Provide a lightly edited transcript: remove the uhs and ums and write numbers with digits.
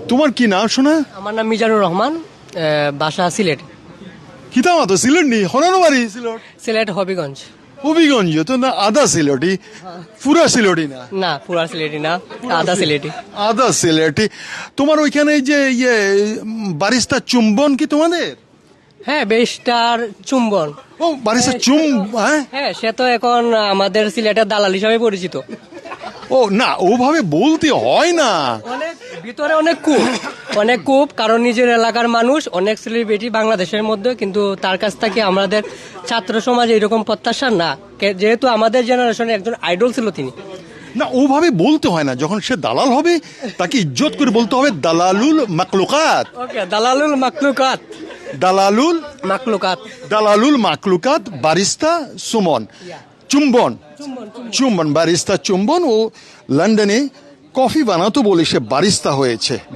তোমার কি নাম শোনা? আমার নাম মিজানুর রহমান, বাসা সিলেট। কিতাম তো সিলেট নি হনানো বাড়ি সিলেট সিলেট হবিগঞ্জ। হবিগঞ্জ তো না আদা সিলেটি পুরা সিলেটি না? না, পুরা সিলেটি না, আধা সিলেটি। আদা সিলেটি। তোমার ওইখানে যে বারিস্তা চুম্বন কি তোমাদের? হ্যাঁ, বেশটার চুম্বন। ও বারিস্তা হ্যাঁ। হ্যাঁ, সে তো এখন আমাদের সিলেটের দালাল হিসাবে পরিচিত। ও না, ওভাবে বলতে হয় না। অনেক ভিতরে অনেক কূপ, কারণ নিজের এলাকার মানুষ, অনেক সেলিব্রিটি বাংলাদেশের মধ্যে, কিন্তু তার কাছ থেকে আমাদের ছাত্র সমাজ এরকম প্রত্যাশা না, যেহেতু আমাদের জেনারেশনে একজন আইডল ছিল তিনি। না, ওভাবে বলতে হয় না। যখন সে দালাল হবে তাকে ইজ্জত করে বলতে হবে দালালুল মাকলুকাত। ওকে, দালালুল মাকলুকাত। দালালুল মাকলুকাত। দালালুল মাকলুকাত বারিস্তা সুমন চুম্বন। চুম্বন বারিস্তা চুম্বন। ও লন্ডনে কফি বানাতো বলে সে বারিস্তা হয়েছে।